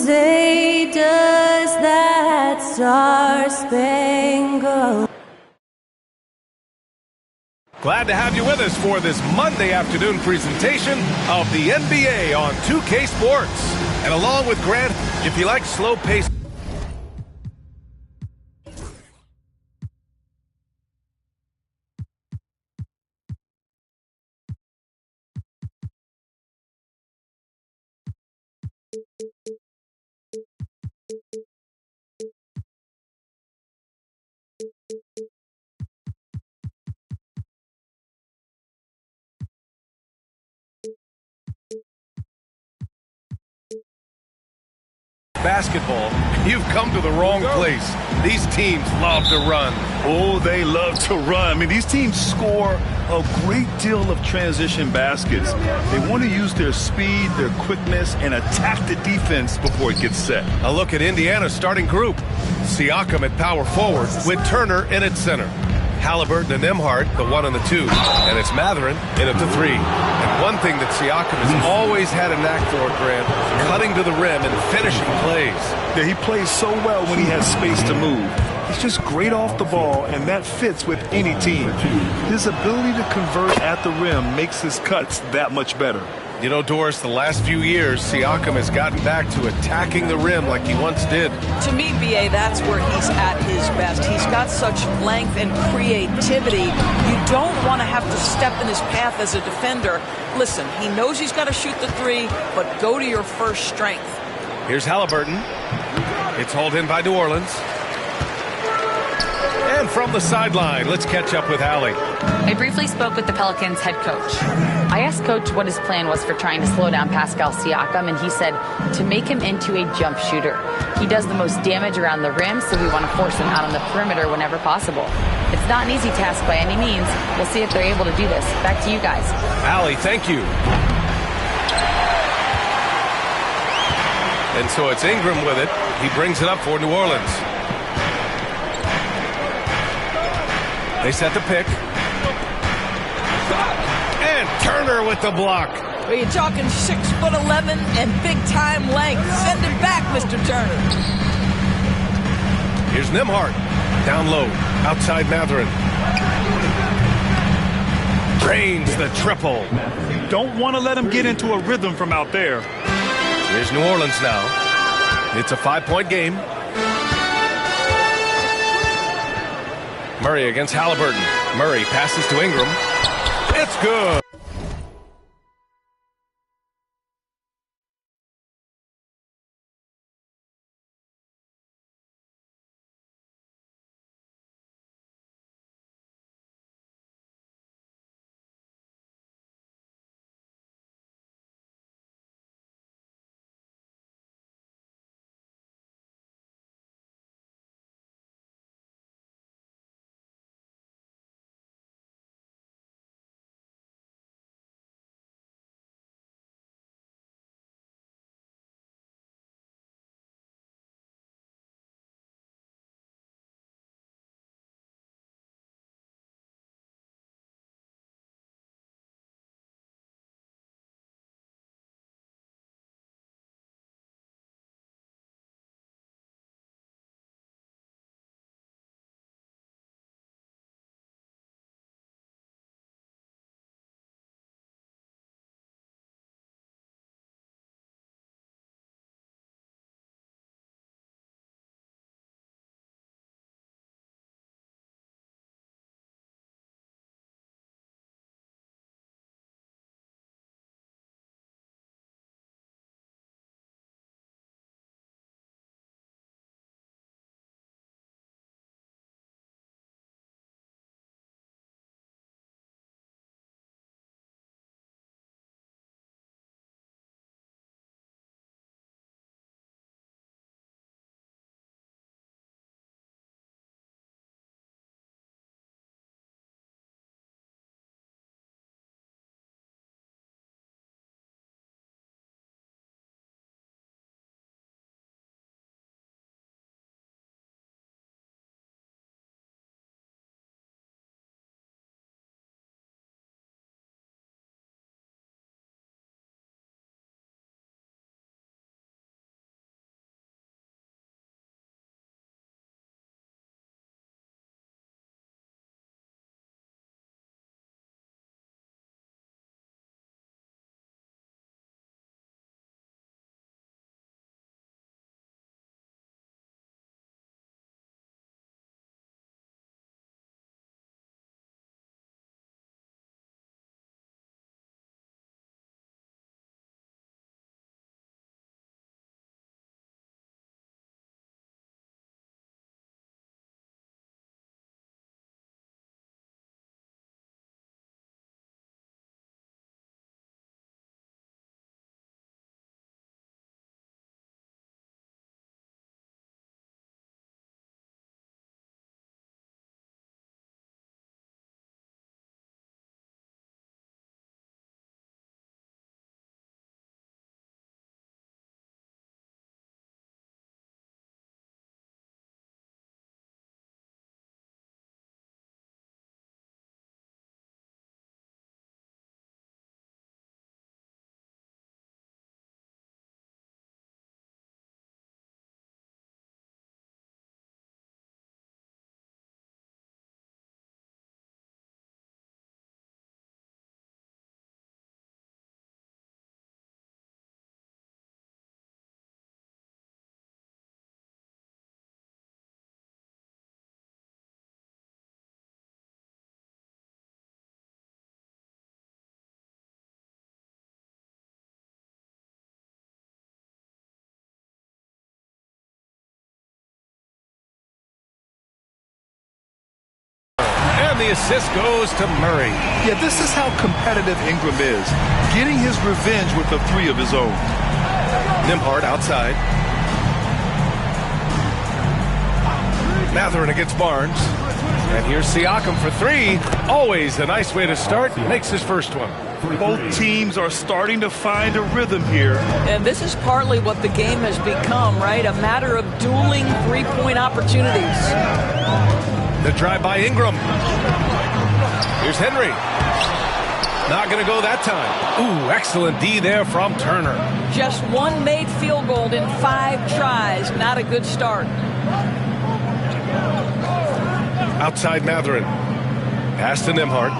say does that star-spangled. Glad to have you with us for this Monday afternoon presentation of the NBA on 2K Sports. And along with Grant, if you like slow-paced basketball, you've come to the wrong place. These teams love to run. Oh, they love to run. I mean, these teams score a great deal of transition baskets. They want to use their speed, their quickness, and attack the defense before it gets set. A look at Indiana's starting group. Siakam at power forward with Turner in at center. Halliburton and Nembhard, the 1 and the 2. And it's Mathurin in at the 3. And one thing that Siakam has always had a knack for, Grant, cutting to the rim and finishing plays. Yeah, he plays so well when he has space to move. He's just great off the ball, and that fits with any team. His ability to convert at the rim makes his cuts that much better. You know, Doris, the last few years, Siakam has gotten back to attacking the rim like he once did. To me, B.A., that's where he's at his best. He's got such length and creativity. You don't want to have to step in his path as a defender. Listen, he knows he's got to shoot the 3, but go to your first strength. Here's Halliburton. It's hauled in by New Orleans. And from the sideline, let's catch up with Allie. I briefly spoke with the Pelicans head coach. I asked Coach what his plan was for trying to slow down Pascal Siakam, and he said to make him into a jump shooter. He does the most damage around the rim, so we want to force him out on the perimeter whenever possible. It's not an easy task by any means. We'll see if they're able to do this. Back to you guys. Allie, thank you. And so it's Ingram with it. He brings it up for New Orleans. They set the pick. And Turner with the block. Are you talking 6'11" and big-time length? Send it back, Mr. Turner. Here's Nembhard. Down low. Outside Mathurin. Drains the triple. You don't want to let him get into a rhythm from out there. Here's New Orleans now. It's a 5-point game. Murray against Halliburton. Murray passes to Ingram. It's good. And the assist goes to Murray. Yeah, this is how competitive Ingram is. Getting his revenge with a three of his own. Nembhard outside. Mathurin against Barnes. And here's Siakam for three. Always a nice way to start. Makes his first one. Both teams are starting to find a rhythm here. And this is partly what the game has become, right? A matter of dueling three-point opportunities. The drive by Ingram. Here's Henry. Not going to go that time. Ooh, excellent D there from Turner. Just one made field goal in 5 tries. Not a good start. Outside Mathurin. Pass to Nembhard.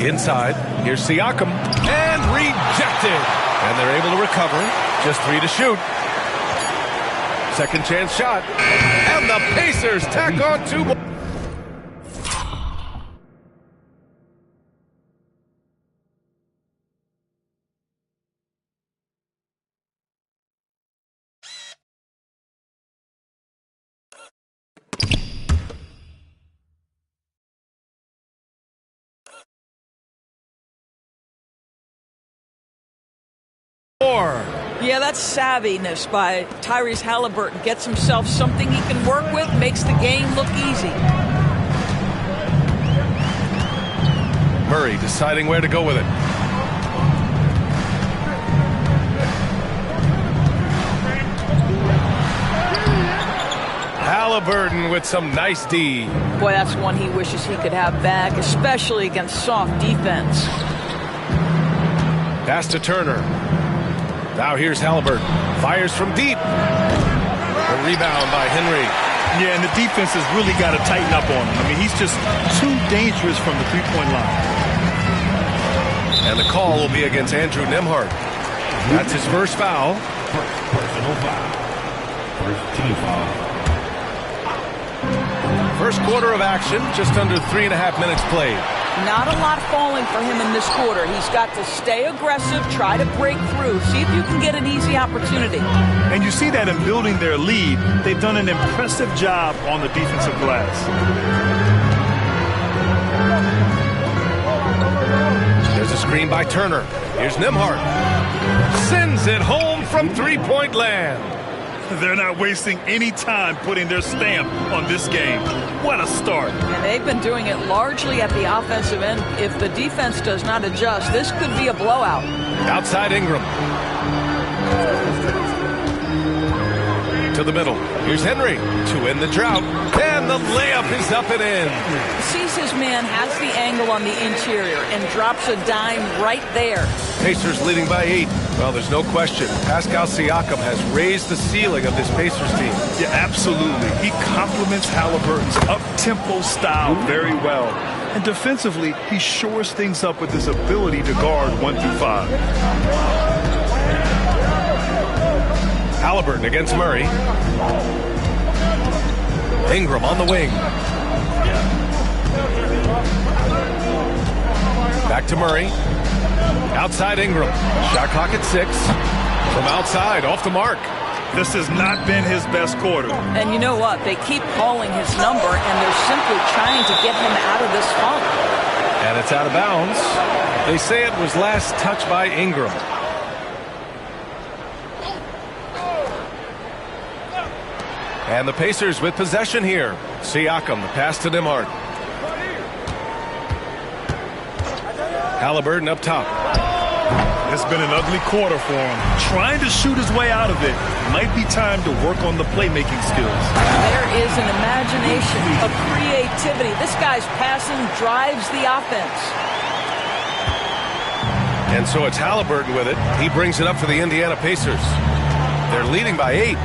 Inside. Here's Siakam. And rejected. And they're able to recover. Just 3 to shoot. Second chance shot. And the Pacers tack on 2 more. Yeah, that's savviness by Tyrese Halliburton. Gets himself something he can work with, makes the game look easy. Murray deciding where to go with it. Halliburton with some nice D. Boy, that's one he wishes he could have back, especially against soft defense. Pass to Turner. Now here's Halliburton. Fires from deep. A rebound by Henry. Yeah, and the defense has really got to tighten up on him. I mean, he's just too dangerous from the three-point line. And the call will be against Andrew Nembhard. That's his first foul. Personal foul. First team foul. First quarter of action, just under 3.5 minutes played. Not a lot falling for him in this quarter. He's got to stay aggressive, try to break through, see if you can get an easy opportunity. And you see that in building their lead. They've done an impressive job on the defensive glass. There's a screen by Turner. Here's Nembhard. Sends it home from three-point land. They're not wasting any time putting their stamp on this game. What a start. And they've been doing it largely at the offensive end. If the defense does not adjust, this could be a blowout. Outside Ingram. To the middle. Here's Henry to end the drought. And the layup is up and in. Sees his man, has the angle on the interior, and drops a dime right there. Pacers leading by 8. Well, there's no question. Pascal Siakam has raised the ceiling of this Pacers team. Yeah, absolutely. He complements Halliburton's up-tempo style very well. And defensively, he shores things up with his ability to guard 1 through 5. Halliburton against Murray. Ingram on the wing. Back to Murray. Outside Ingram. Shot clock at 6. From outside, off the mark. This has not been his best quarter. And you know what? They keep calling his number, and they're simply trying to get him out of this funk. And it's out of bounds. They say it was last touched by Ingram. And the Pacers with possession here. Siakam, the pass to Nembhard. Halliburton up top. It's been an ugly quarter for him. Trying to shoot his way out of it. Might be time to work on the playmaking skills. There is an imagination, a creativity. This guy's passing drives the offense. And so it's Halliburton with it. He brings it up for the Indiana Pacers. They're leading by 8.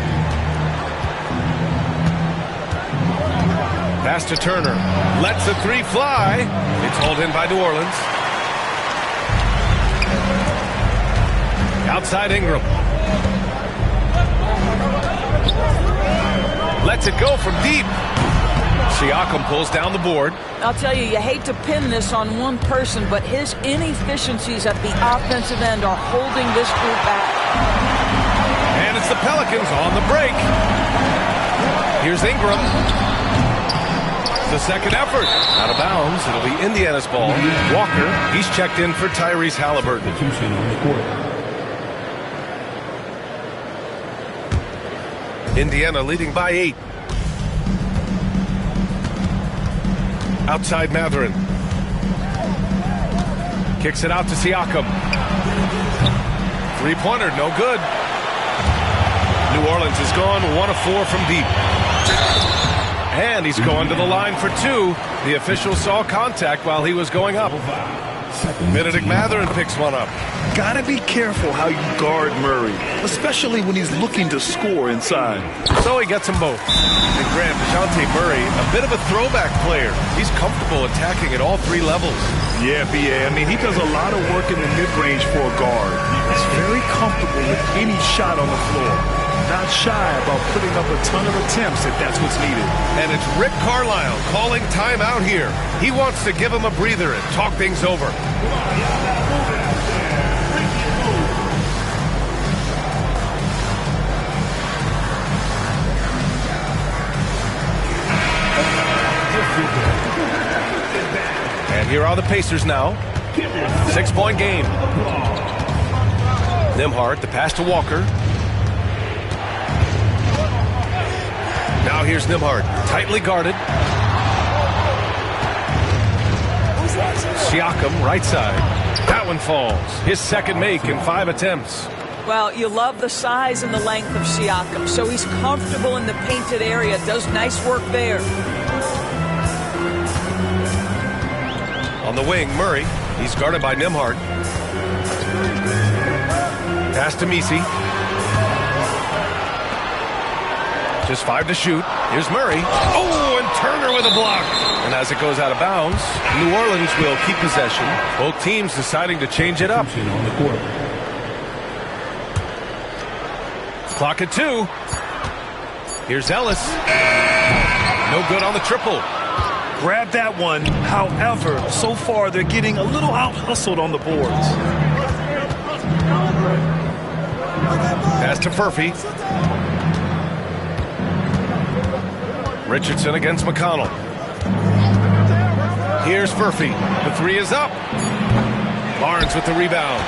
Pass to Turner. Lets the 3 fly. It's hauled in by New Orleans. Outside Ingram. Lets it go from deep. Siakam pulls down the board. I'll tell you, you hate to pin this on one person, but his inefficiencies at the offensive end are holding this group back. And it's the Pelicans on the break. Here's Ingram. the second effort. Out of bounds. It'll be Indiana's ball. Walker, he's checked in for Tyrese Halliburton. Substitution on the court. Indiana leading by 8. Outside Mathurin. Kicks it out to Siakam. Three-pointer, no good. New Orleans has gone 1 of 4 from deep. And he's going to the line for 2. The official saw contact while he was going up. Benedict Mathurin picks one up. Gotta be careful how you guard Murray, especially when he's looking to score inside. So he gets them both. And Grant, DeJounte Murray, a bit of a throwback player. He's comfortable attacking at all 3 levels. Yeah, B.A. I mean, he does a lot of work in the mid-range for a guard. He's very comfortable with any shot on the floor. Not shy about putting up a ton of attempts if that's what's needed. And it's Rick Carlisle calling timeout here. He wants to give him a breather and talk things over. And here are the Pacers now. 6-point game. Nembhard, the pass to Walker. Now here's Nembhard, tightly guarded. Siakam, right side. That one falls. His second make in 5 attempts. Well, you love the size and the length of Siakam, so he's comfortable in the painted area, does nice work there. On the wing, Murray. He's guarded by Nembhard. Pass to Messi. Just 5 to shoot. Here's Murray. Oh, and Turner with a block. And as it goes out of bounds, New Orleans will keep possession. Both teams deciding to change it up. On the court. Clock at 2. Here's Ellis. No good on the triple. Grab that one. However, so far they're getting a little out-hustled on the boards. Pass to Furphy. Richardson against McConnell. Here's Furphy. The 3 is up. Barnes with the rebound.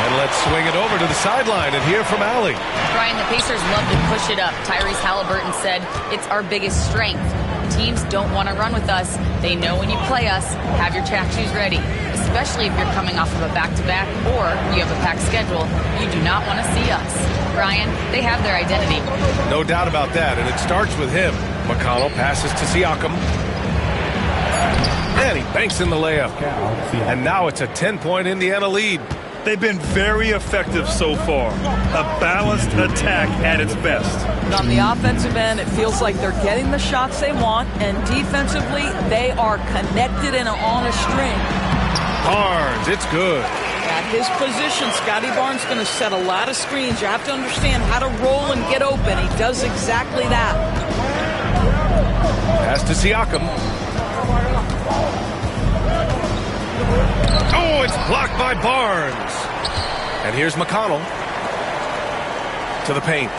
And let's swing it over to the sideline and hear from Allie. Brian, the Pacers love to push it up. Tyrese Halliburton said it's our biggest strength. Teams don't want to run with us. They know when you play us, have your track shoes ready. Especially if you're coming off of a back-to-back or you have a packed schedule. You do not want to see us. Brian, they have their identity. No doubt about that, and it starts with him. McConnell passes to Siakam. And he banks in the layup. And now it's a 10-point Indiana lead. They've been very effective so far. A balanced attack at its best. And on the offensive end, it feels like they're getting the shots they want, and defensively, they are connected and on a string. Barnes, it's good. At his position, Scotty Barnes is going to set a lot of screens. You have to understand how to roll and get open. He does exactly that. Pass to Siakam. Oh, it's blocked by Barnes. And here's McConnell to the paint.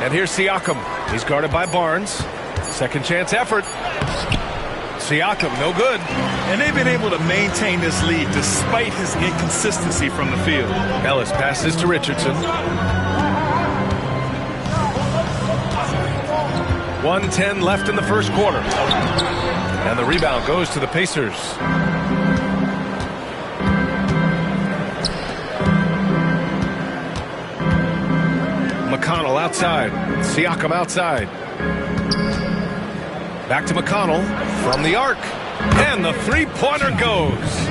And here's Siakam. He's guarded by Barnes. Second chance effort. Siakam, no good. And they've been able to maintain this lead despite his inconsistency from the field. Ellis passes to Richardson. 1:10 left in the first quarter. And the rebound goes to the Pacers. McConnell outside. Siakam outside. Back to McConnell from the arc. And the three-pointer goes.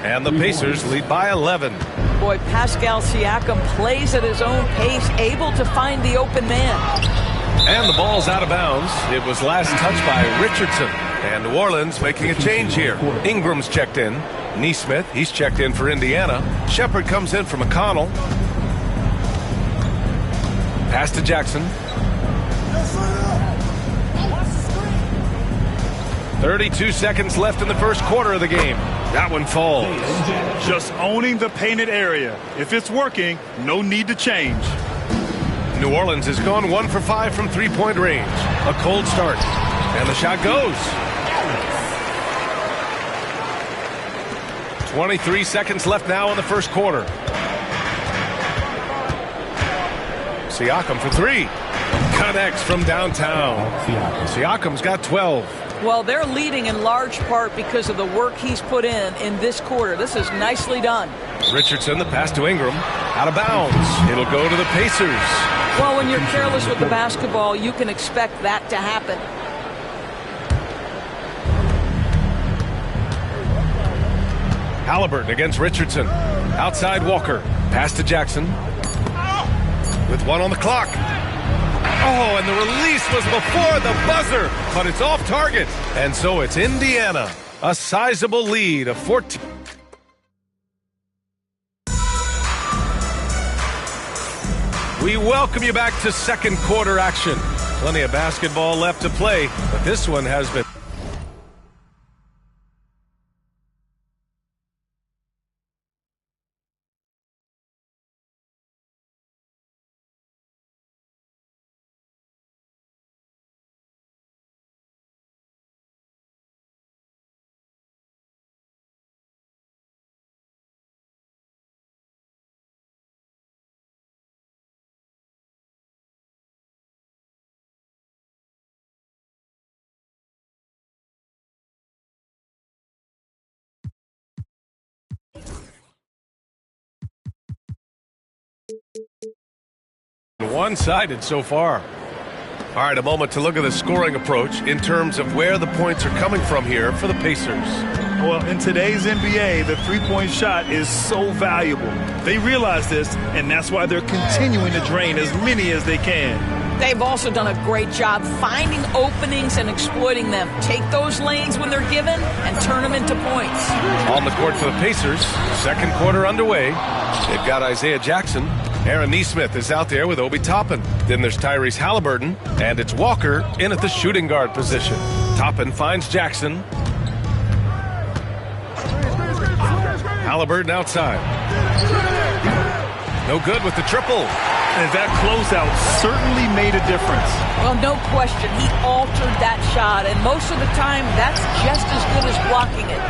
And the Pacers lead by 11. Boy, Pascal Siakam plays at his own pace, able to find the open man. And the ball's out of bounds. It was last touched by Richardson. And New Orleans making a change here. Ingram's checked in. Nesmith, he's checked in for Indiana. Shepard comes in for McConnell. Pass to Jackson. 32 seconds left in the first quarter of the game. That one falls. Just owning the painted area. If it's working, no need to change. New Orleans has gone 1 for 5 from three-point range. A cold start. And the shot goes. 23 seconds left now in the first quarter. Siakam for three. Connects from downtown. Siakam's got 12. Well, they're leading in large part because of the work he's put in this quarter. This is nicely done. Richardson, the pass to Ingram. Out of bounds. It'll go to the Pacers. Well, when you're careless with the basketball, you can expect that to happen. Halliburton against Richardson. Outside Walker. Pass to Jackson. With 1 on the clock. Oh, and the release was before the buzzer, but it's off target. And so it's Indiana. A sizable lead of 14. We welcome you back to second quarter action. Plenty of basketball left to play, but this one has been... one-sided so far. All right, a moment to look at the scoring approach in terms of where the points are coming from here for the Pacers. Well, in today's NBA, the three-point shot is so valuable. They realize this, and that's why they're continuing to drain as many as they can. They've also done a great job finding openings and exploiting them. Take those lanes when they're given and turn them into points. On the court for the Pacers, second quarter underway. They've got Isaiah Jackson. Aaron Nesmith is out there with Obi Toppin. Then there's Tyrese Halliburton, and it's Walker in at the shooting guard position. Toppin finds Jackson. Halliburton outside. No good with the triple. And that closeout certainly made a difference. Well, no question. He altered that shot, and most of the time, that's just as good as blocking it.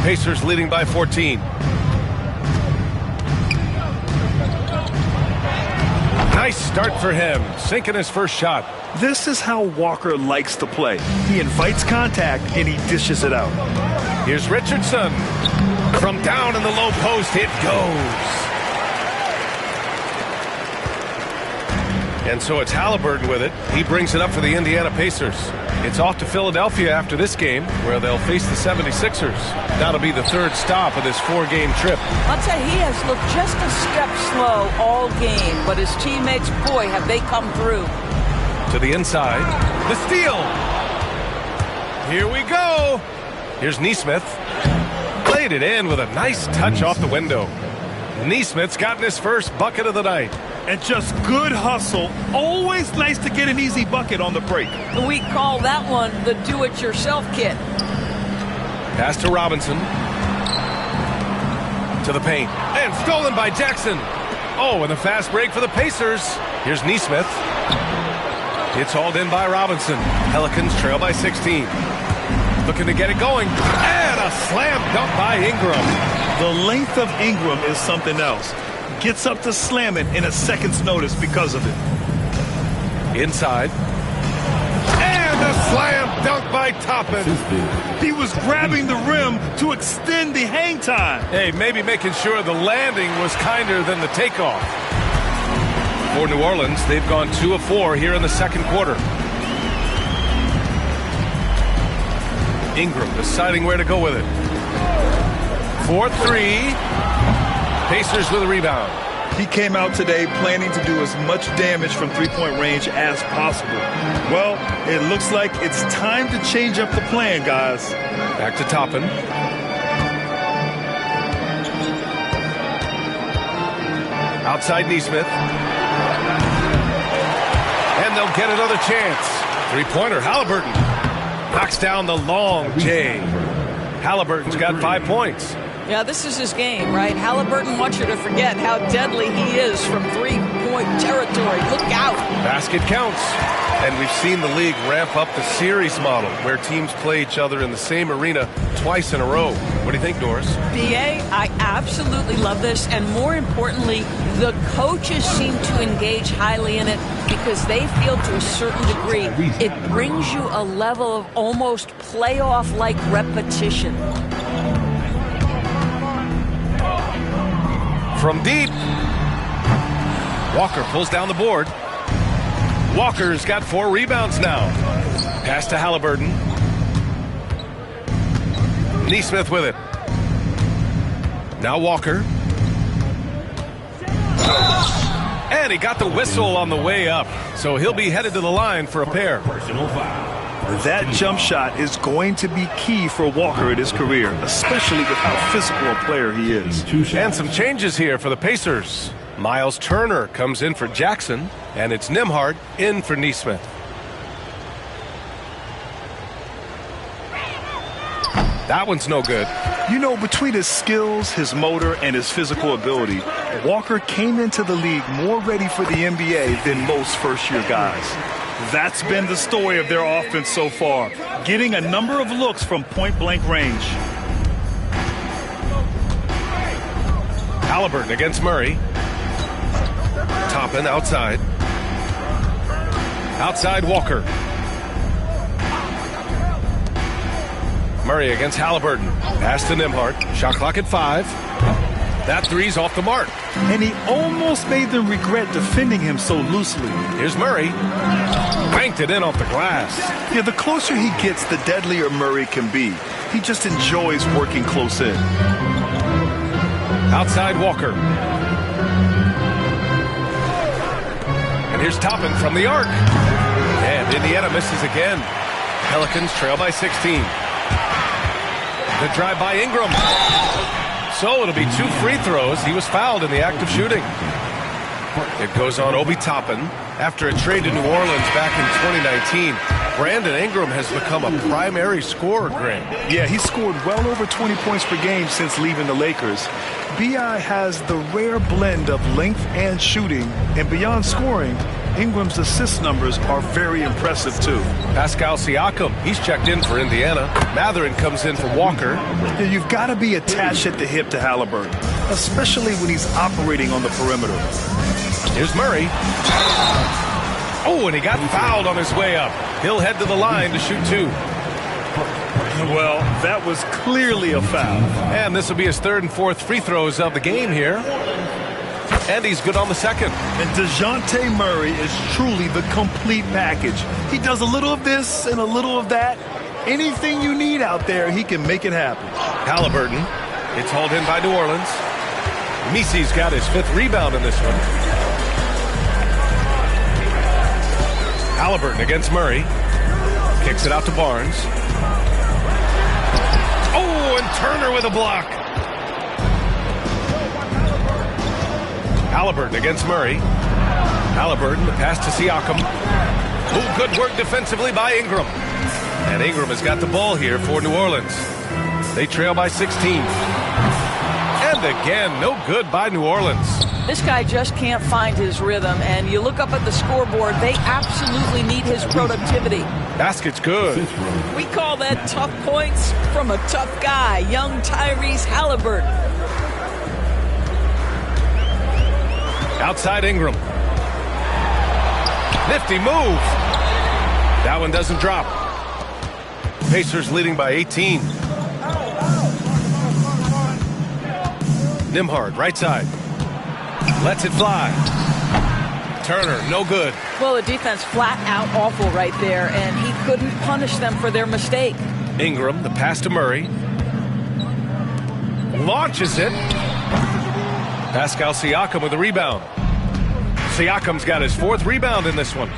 Pacers leading by 14. Nice start for him, sinking his first shot. This is how Walker likes to play. He invites contact, and he dishes it out. Here's Richardson. From down in the low post, it goes. And so it's Halliburton with it. He brings it up for the Indiana Pacers. It's off to Philadelphia after this game, where they'll face the 76ers. That'll be the third stop of this four-game trip. I'll tell you, he has looked just a step slow all game, but his teammates, boy, have they come through. To the inside. The steal. Here we go. Here's Nesmith. Played it in with a nice touch off the window. Nesmith's gotten his first bucket of the night. And just good hustle. Always nice to get an easy bucket on the break. We call that one the do-it-yourself kit. Pass to Robinson. To the paint. And stolen by Jackson. Oh, and a fast break for the Pacers. Here's Nesmith. It's hauled in by Robinson. Pelicans trail by 16. Looking to get it going. And a slam dunk by Ingram. The length of Ingram is something else. Gets up to slam it in a second's notice because of it. Inside. And a slam dunk by Toppin. He was grabbing the rim to extend the hang time. Hey, maybe making sure the landing was kinder than the takeoff. For New Orleans, they've gone 2 of 4 here in the second quarter. Ingram deciding where to go with it. 4-3. Pacers with a rebound. He came out today planning to do as much damage from three-point range as possible. Well, it looks like it's time to change up the plan, guys. Back to Toppin. Outside Nesmith. And they'll get another chance. Three-pointer, Halliburton. Knocks down the long J. Halliburton's got 5 points. Yeah, this is his game, right? Halliburton wants you to forget how deadly he is from three-point territory. Look out. Basket counts. And we've seen the league ramp up the series model where teams play each other in the same arena twice in a row. What do you think, Doris? BA, I absolutely love this. And more importantly, the coaches seem to engage highly in it because they feel to a certain degree it brings you a level of almost playoff-like repetition. From deep, Walker pulls down the board. Walker's got 4 rebounds now. Pass to Halliburton. Neesmith with it. Now Walker. And he got the whistle on the way up. So he'll be headed to the line for a pair. Personal foul. That jump shot is going to be key for Walker in his career, especially with how physical a player he is. And some changes here for the Pacers. Miles Turner comes in for Jackson, and it's Nembhard in for Neesmith. That one's no good. You know, between his skills, his motor, and his physical ability, Walker came into the league more ready for the NBA than most first-year guys. That's been the story of their offense so far, getting a number of looks from point-blank range. Halliburton against Murray. Toppin outside. Outside Walker. Murray against Halliburton. Pass to Nembhard. Shot clock at 5. That three's off the mark. And he almost made them regret defending him so loosely. Here's Murray. Banked it in off the glass. Yeah, the closer he gets, the deadlier Murray can be. He just enjoys working close in. Outside Walker. And here's Toppin from the arc. And Indiana misses again. Pelicans trail by 16. The drive by Ingram. So it'll be 2 free throws. He was fouled in the act of shooting. It goes on Obi Toppin. After a trade to New Orleans back in 2019, Brandon Ingram has become a primary scorer, Grant. Yeah, he scored well over 20 points per game since leaving the Lakers. B.I. has the rare blend of length and shooting, and beyond scoring, Ingram's assist numbers are very impressive, too. Pascal Siakam, he's checked in for Indiana. Matherin comes in for Walker. Yeah, you've got to be attached at the hip to Halliburton, especially when he's operating on the perimeter. Here's Murray. Oh, and he got fouled on his way up. He'll head to the line to shoot 2. Well, that was clearly a foul. And this will be his 3rd and 4th free throws of the game here. And he's good on the 2nd. And DeJounte Murray is truly the complete package. He does a little of this and a little of that. Anything you need out there, he can make it happen. Halliburton. It's hauled in by New Orleans. Misi's got his 5th rebound in this one. Halliburton against Murray. Kicks it out to Barnes. Oh, and Turner with a block. Halliburton against Murray. Halliburton, the pass to Siakam. Oh, good work defensively by Ingram. And Ingram has got the ball here for New Orleans. They trail by 16. And again, no good by New Orleans. This guy just can't find his rhythm, and you look up at the scoreboard, they absolutely need his productivity. Basket's good. We call that tough points from a tough guy, young Tyrese Halliburton. Outside Ingram. Nifty move. That one doesn't drop. Pacers leading by 18. Nembhard, right side. Lets it fly. Turner, no good. Well, the defense flat out awful right there, and he couldn't punish them for their mistake. Ingram, the pass to Murray. Launches it. Pascal Siakam with a rebound. Siakam's got his 4th rebound in this one.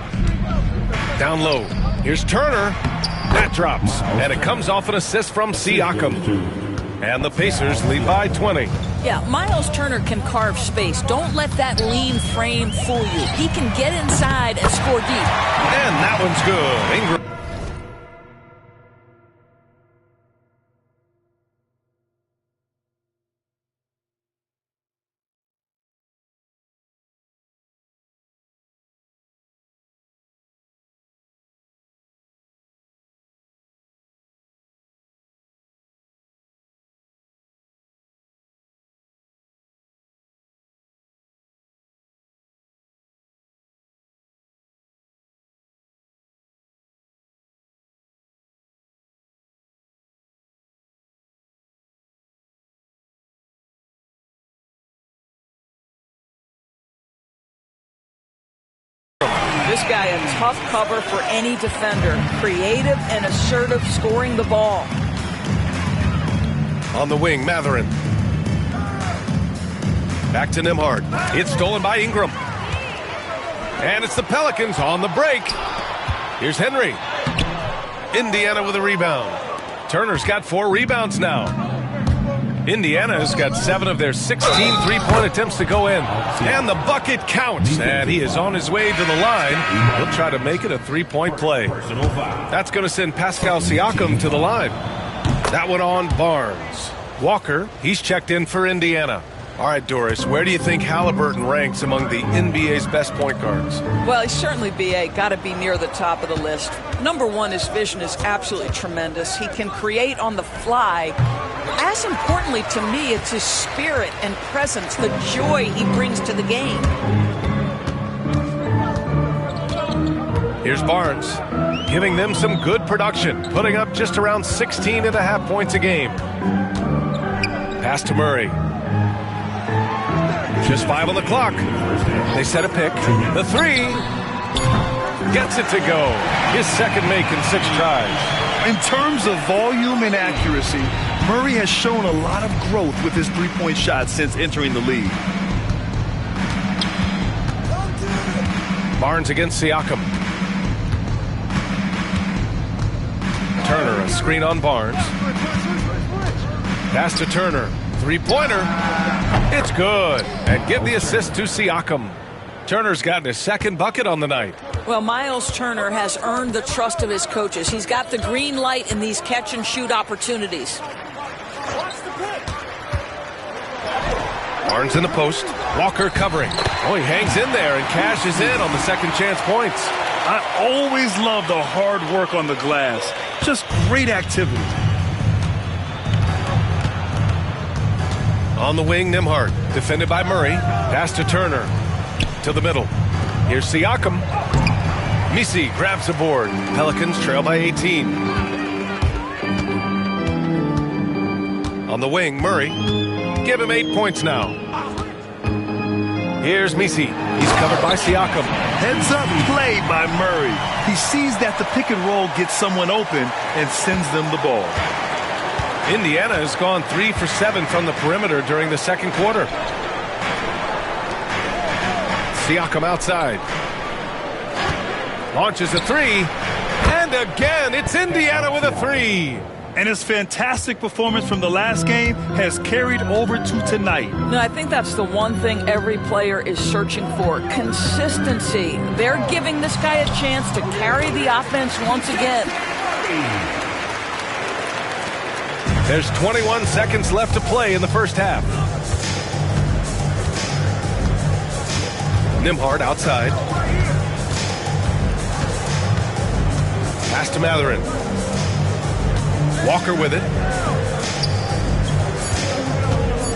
Down low. Here's Turner. That drops. And it comes off an assist from Siakam. And the Pacers lead by 20. Yeah, Miles Turner can carve space. Don't let that lean frame fool you. He can get inside and score deep. And that one's good. Ingram. This guy a tough cover for any defender. Creative and assertive scoring the ball. On the wing, Matherin. Back to Nembhard. It's stolen by Ingram. And it's the Pelicans on the break. Here's Henry. Indiana with a rebound. Turner's got 4 rebounds now. Indiana's got 7 of their 16 three-point attempts to go in. And the bucket counts. And he is on his way to the line. He'll try to make it a 3-point play. That's going to send Pascal Siakam to the line. That one on Barnes. Walker, he's checked in for Indiana. All right, Doris, where do you think Halliburton ranks among the NBA's best point guards? Well, he's certainly, B.A., got to be near the top of the list. Number one, his vision is absolutely tremendous. He can create on the fly. As importantly to me, it's his spirit and presence, the joy he brings to the game. Here's Barnes, giving them some good production, putting up just around 16.5 points a game. Pass to Murray. Just 5 on the clock. They set a pick. The 3. Gets it to go. His second make in 6 tries. In terms of volume and accuracy, Murray has shown a lot of growth with his three-point shot since entering the league. Barnes against Siakam. Turner, a screen on Barnes. Pass to Turner. Three-pointer. It's good. And give the assist to Siakam. Turner's gotten his second bucket on the night. Well, Miles Turner has earned the trust of his coaches. He's got the green light in these catch-and-shoot opportunities. Barnes in the post. Walker covering. Oh, he hangs in there and cashes in on the second chance points. I always love the hard work on the glass. Just great activity. On the wing, Nembhard. Defended by Murray. Pass to Turner. To the middle. Here's Siakam. Misi grabs the board. Pelicans trail by 18. On the wing, Murray. Give him 8 points now. Here's Misi. He's covered by Siakam. Heads up play by Murray. He sees that the pick and roll gets someone open and sends them the ball. Indiana has gone 3 for 7 from the perimeter during the second quarter. Siakam outside. Launches a 3. And again, it's Indiana with a 3. And his fantastic performance from the last game has carried over to tonight. No, I think that's the one thing every player is searching for. Consistency. They're giving this guy a chance to carry the offense once again. There's 21 seconds left to play in the first half. Nembhard outside. Pass to Matherin. Walker with it.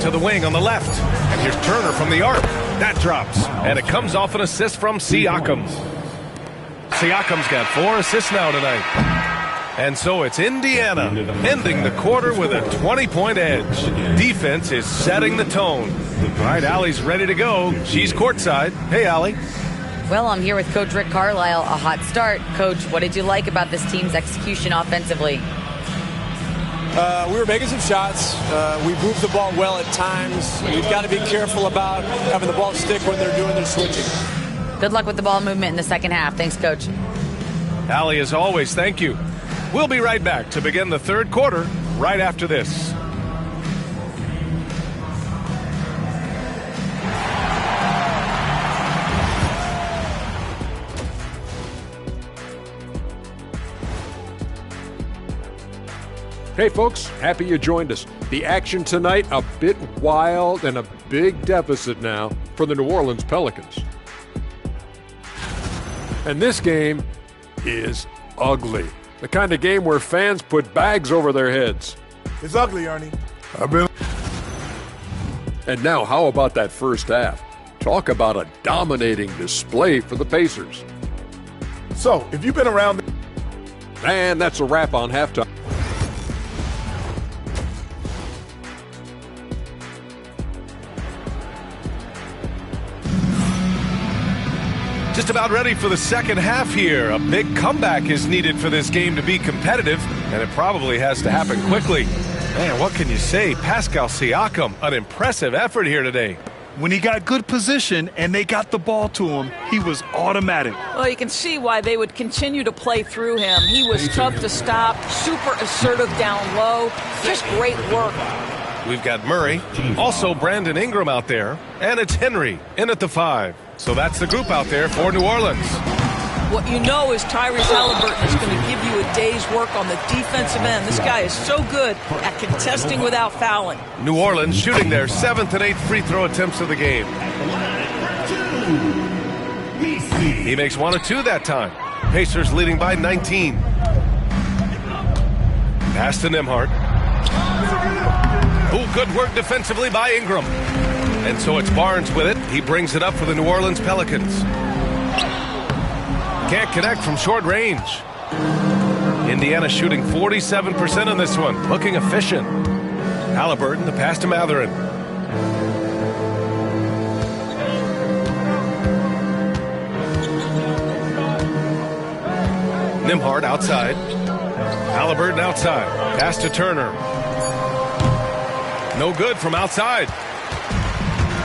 To the wing on the left. And here's Turner from the arc. That drops. And it comes off an assist from Siakam. Siakam's got 4 assists now tonight. And so it's Indiana ending the quarter with a 20-point edge. Defense is setting the tone. All right, Allie's ready to go. She's courtside. Hey, Allie. Well, I'm here with Coach Rick Carlisle. A hot start. Coach, what did you like about this team's execution offensively? We were making some shots. We moved the ball well at times. We've got to be careful about having the ball stick when they're doing their switching. Good luck with the ball movement in the second half. Thanks, Coach. Allie, as always, thank you. We'll be right back to begin the third quarter right after this. Hey folks, happy you joined us. The action tonight a bit wild and a big deficit now for the New Orleans Pelicans. And this game is ugly. The kind of game where fans put bags over their heads. It's ugly, Ernie. And now, how about that first half? Talk about a dominating display for the Pacers. So, if you've been around... And that's a wrap on halftime. To Just about ready for the second half here. A big comeback is needed for this game to be competitive, and it probably has to happen quickly. Man, what can you say? Pascal Siakam, an impressive effort here today. When he got good position and they got the ball to him, he was automatic. Well, you can see why they would continue to play through him. He was tough to stop, super assertive down low. Just great work. We've got Murray, also Brandon Ingram out there, and it's Henry in at the 5. So that's the group out there for New Orleans. What you know is Tyrese Halliburton is going to give you a day's work on the defensive end. This guy is so good at contesting without fouling. New Orleans shooting their 7th and 8th free throw attempts of the game. He makes 1 of 2 that time. Pacers leading by 19. Pass to Nembhard. Oh, good work defensively by Ingram. And so it's Barnes with it. He brings it up for the New Orleans Pelicans. Can't connect from short range. Indiana shooting 47% on this one. Looking efficient. Halliburton, the pass to Mathurin. Nembhard outside. Halliburton outside. Pass to Turner. No good from outside.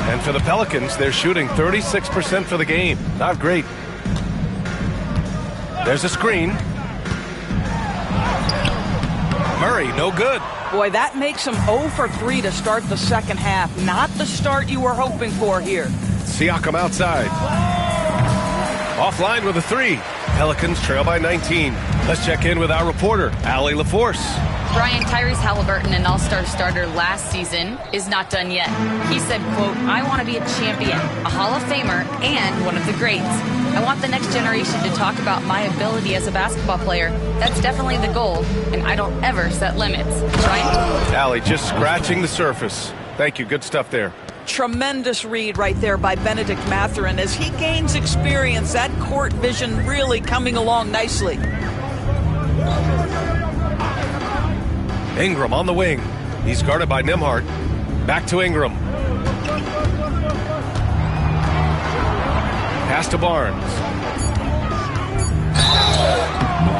And for the Pelicans, they're shooting 36% for the game. Not great. There's a screen. Murray, no good. Boy, that makes him 0 for 3 to start the second half. Not the start you were hoping for here. Siakam outside. Offline with a 3. Pelicans trail by 19. Let's check in with our reporter, Allie LaForce. Brian, Tyrese Halliburton, an all-star starter last season, is not done yet. He said, quote, "I want to be a champion, a Hall of Famer, and one of the greats. I want the next generation to talk about my ability as a basketball player. That's definitely the goal, and I don't ever set limits." Brian? Allie, just scratching the surface. Thank you. Good stuff there. Tremendous read right there by Benedict Mathurin. As he gains experience, that court vision really coming along nicely. Ingram on the wing. He's guarded by Nembhard. Back to Ingram. Pass to Barnes.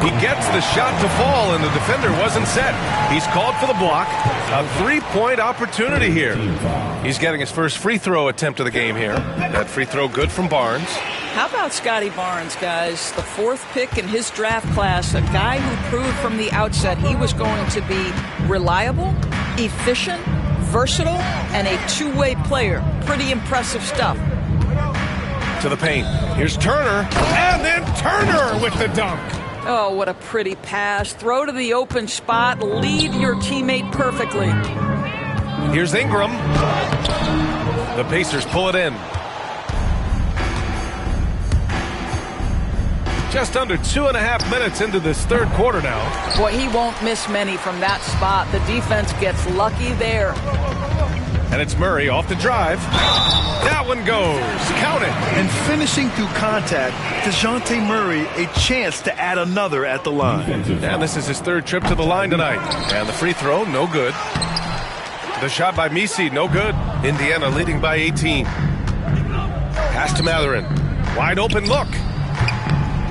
He gets the shot to fall, and the defender wasn't set. He's called for the block. A 3-point opportunity here. He's getting his first free throw attempt of the game here. That free throw good from Barnes. How about Scotty Barnes, guys? The 4th pick in his draft class, a guy who proved from the outset he was going to be reliable, efficient, versatile, and a two-way player. Pretty impressive stuff. To the paint. Here's Turner, and then Turner with the dunk. Oh, what a pretty pass. Throw to the open spot. Lead your teammate perfectly. Here's Ingram. The Pacers pull it in. Just under 2.5 minutes into this third quarter now. Boy, he won't miss many from that spot. The defense gets lucky there. And it's Murray off the drive. That one goes. Count it. And finishing through contact, DeJounte Murray a chance to add another at the line. And this is his 3rd trip to the line tonight. And the free throw, no good. The shot by Misi, no good. Indiana leading by 18. Pass to Mathurin. Wide open look.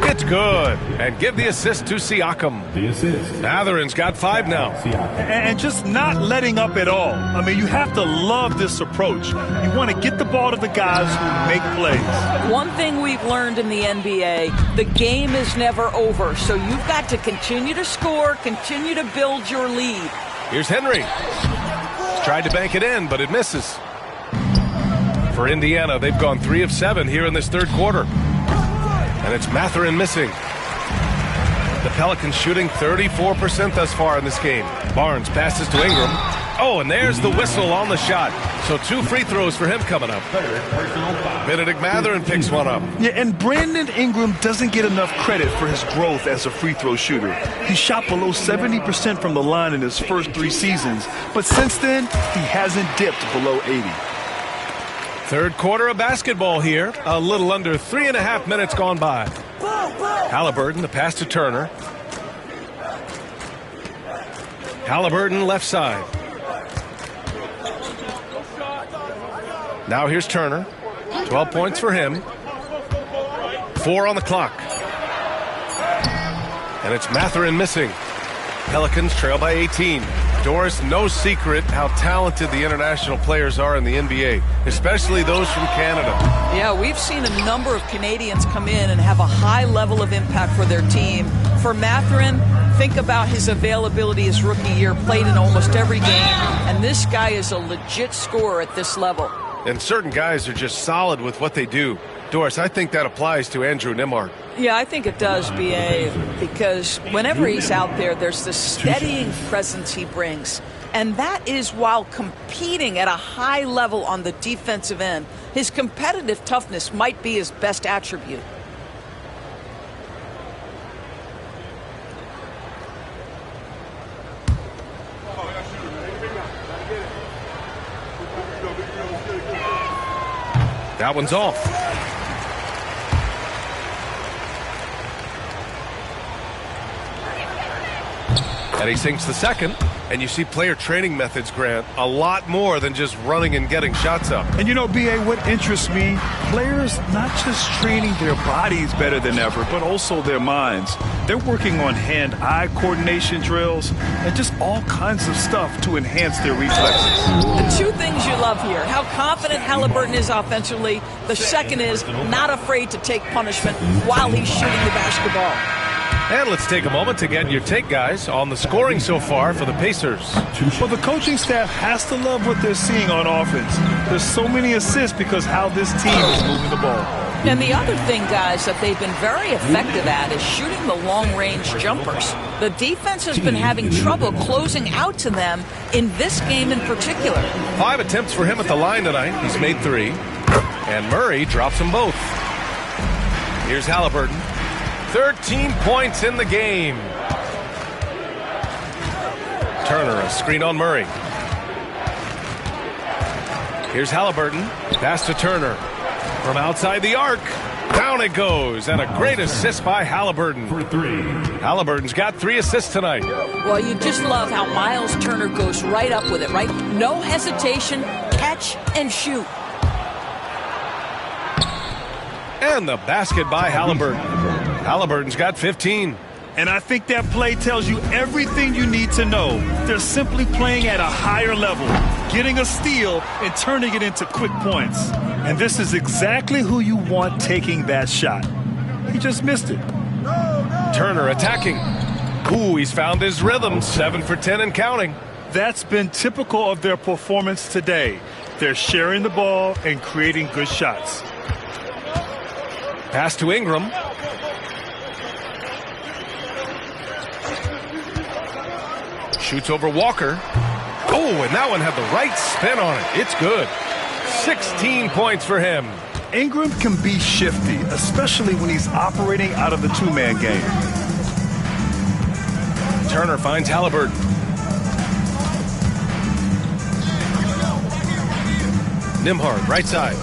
It's good. And give the assist to Siakam. The assist. Mathurin's got 5 now. And just not letting up at all. I mean, you have to love this approach. You want to get the ball to the guys who make plays. One thing we've learned in the NBA, the game is never over. So you've got to continue to score, continue to build your lead. Here's Henry. Tried to bank it in, but it misses. For Indiana, they've gone 3 of 7 here in this third quarter. And it's Mathurin missing. The Pelicans shooting 34% thus far in this game. Barnes passes to Ingram. Oh, and there's the whistle on the shot. So 2 free throws for him coming up. Benedict Mathurin picks one up. Yeah, and Brandon Ingram doesn't get enough credit for his growth as a free throw shooter. He shot below 70% from the line in his first 3 seasons, but since then, he hasn't dipped below 80. Third quarter of basketball here. A little under 3.5 minutes gone by. Halliburton, the pass to Turner. Halliburton left side. Now here's Turner. 12 points for him. 4 on the clock. And it's Mathurin missing. Pelicans trail by 18. Doris, no secret how talented the international players are in the NBA, especially those from Canada. Yeah, we've seen a number of Canadians come in and have a high level of impact for their team. For Mathurin, think about his availability his rookie year, played in almost every game, and this guy is a legit scorer at this level. And certain guys are just solid with what they do. Doris, I think that applies to Andrew Nembhard. Yeah, I think it does, B.A., because whenever he's out there, there's this steadying presence he brings. And that is while competing at a high level on the defensive end. His competitive toughness might be his best attribute. That one's off. And he sinks the second. And you see player training methods, Grant, a lot more than just running and getting shots up. And you know, B.A., what interests me, players not just training their bodies better than ever, but also their minds. They're working on hand-eye coordination drills and just all kinds of stuff to enhance their reflexes. The two things you love here, how confident Halliburton is offensively. The second is not afraid to take punishment while he's shooting the basketball. And let's take a moment to get your take, guys, on the scoring so far for the Pacers. Well, the coaching staff has to love what they're seeing on offense. There's so many assists because how this team is moving the ball. And the other thing, guys, that they've been very effective at is shooting the long-range jumpers. The defense has been having trouble closing out to them in this game in particular. 5 attempts for him at the line tonight. He's made 3. And Murray drops them both. Here's Halliburton. 13 points in the game. Turner, a screen on Murray. Here's Halliburton. Pass to Turner. From outside the arc. Down it goes. And a great assist by Halliburton. For 3. Halliburton's got 3 assists tonight. Well, you just love how Miles Turner goes right up with it, right? No hesitation, catch and shoot. And the basket by Halliburton. Halliburton's got 15. And I think that play tells you everything you need to know. They're simply playing at a higher level, getting a steal and turning it into quick points. And this is exactly who you want taking that shot. He just missed it. Turner attacking. Ooh, he's found his rhythm. 7 for 10 and counting. That's been typical of their performance today. They're sharing the ball and creating good shots. Pass to Ingram. Shoots over Walker. Oh, and that one had the right spin on it. It's good. 16 points for him. Ingram can be shifty, especially when he's operating out of the two-man game. Turner finds Halliburton. Nembhard, right side.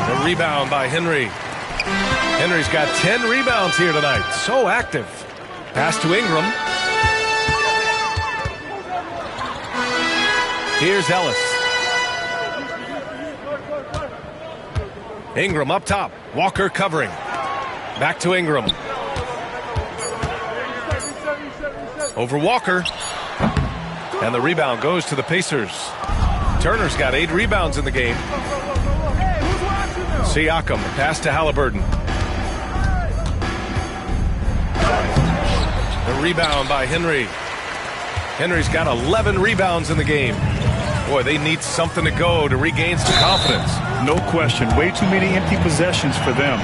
A rebound by Henry. Henry's got 10 rebounds here tonight. So active. Pass to Ingram. Here's Ellis. Ingram up top. Walker covering. Back to Ingram. Over Walker. And the rebound goes to the Pacers. Turner's got 8 rebounds in the game. Siakam, pass to Halliburton. The rebound by Henry. Henry's got 11 rebounds in the game. Boy, they need something to go to regain some confidence. No question. Way too many empty possessions for them.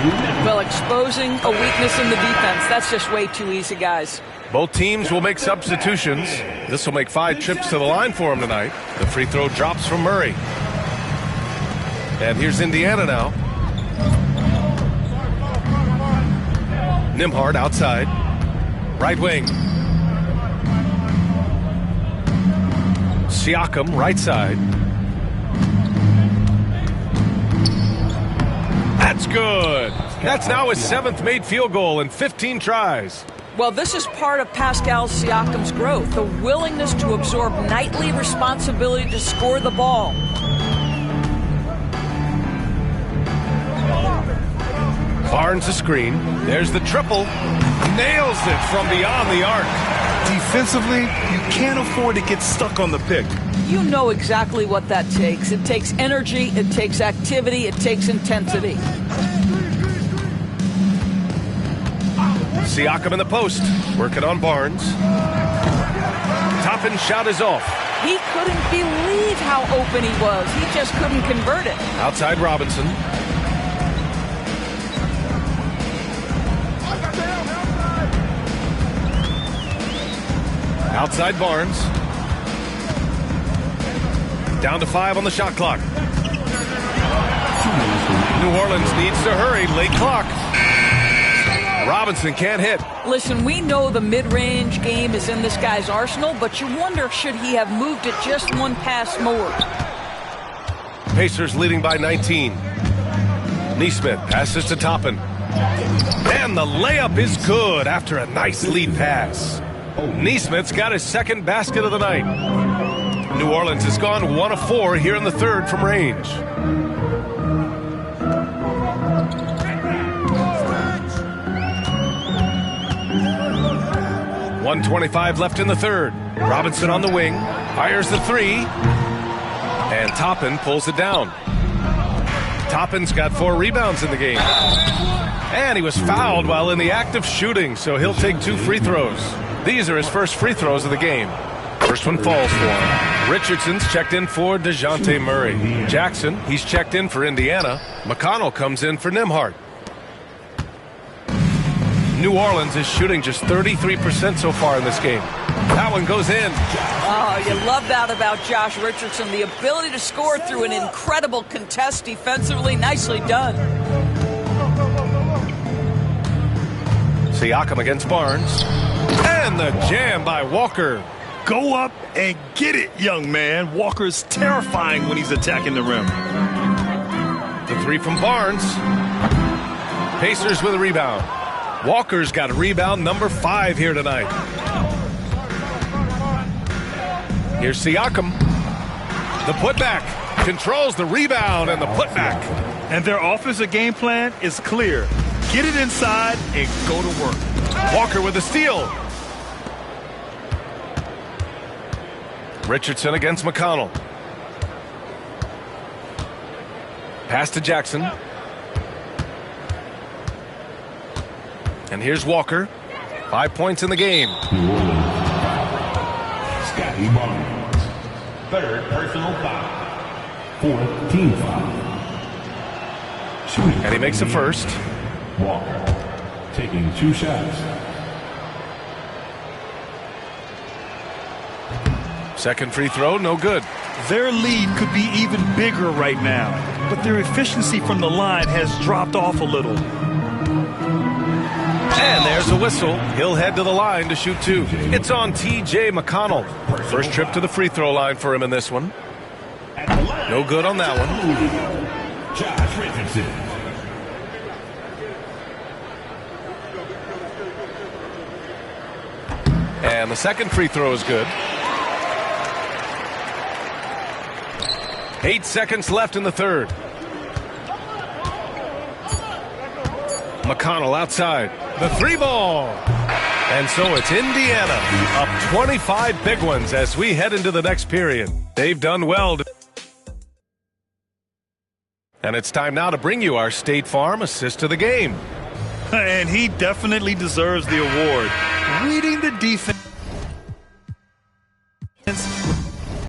Well, exposing a weakness in the defense, that's just way too easy, guys. Both teams will make substitutions. This will make 5 trips to the line for them tonight. The free throw drops from Murray. And here's Indiana now. Nembhard outside. Right wing. Siakam right side. That's good. That's now his 7th made field goal in 15 tries. Well, this is part of Pascal Siakam's growth, the willingness to absorb nightly responsibility to score the ball. Barnes a screen. There's the triple. Nails it from beyond the arc. Defensively, you can't afford to get stuck on the pick. You know exactly what that takes. It takes energy, it takes activity, it takes intensity. Siakam in the post, working on Barnes. Top and shot is off. He couldn't believe how open he was. He just couldn't convert it. Outside Robinson. Outside Barnes. Down to 5 on the shot clock. New Orleans needs to hurry. Late clock. Robinson can't hit. Listen, we know the mid-range game is in this guy's arsenal, but you wonder, should he have moved it just one pass more? Pacers leading by 19. Neesmith passes to Toppin. And the layup is good after a nice lead pass. Neesmith's got his second basket of the night. New Orleans has gone 1 of 4 here in the third from range. .125 left in the third. Robinson on the wing. Fires the three. And Toppin pulls it down. Toppin's got 4 rebounds in the game. And he was fouled while in the act of shooting, so he'll take 2 free throws. These are his first free throws of the game. First one falls for him. Richardson's checked in for DeJounte Murray. Jackson, he's checked in for Indiana. McConnell comes in for Nembhard. New Orleans is shooting just 33% so far in this game. That one goes in. Oh, you love that about Josh Richardson. The ability to score through an incredible contest defensively. Nicely done. Siakam against Barnes. And the jam by Walker. Go up and get it, young man. Walker's terrifying when he's attacking the rim. The three from Barnes. Pacers with a rebound. Walker's got a rebound number 5 here tonight. Here's Siakam. The putback. Controls the rebound and the putback. And their offensive game plan is clear. Get it inside and go to work. Walker with the steal. Richardson against McConnell. Pass to Jackson. And here's Walker. 5 points in the game. New Orleans. Scotty Barnes. Third personal foul. 4th team foul. Shooting. And he makes a first. Walker taking 2 shots. Second free throw, no good. Their lead could be even bigger right now, but their efficiency from the line has dropped off a little. And there's a whistle. He'll head to the line to shoot 2. It's on T.J. McConnell. First trip to the free throw line for him in this one. No good on that one. Josh Richardson. And the second free throw is good. 8 seconds left in the third. McConnell outside. The 3 ball. And so it's Indiana up 25 big ones as we head into the next period. They've done well. And it's time now to bring you our State Farm assist of the game. And he definitely deserves the award. Reading the defense.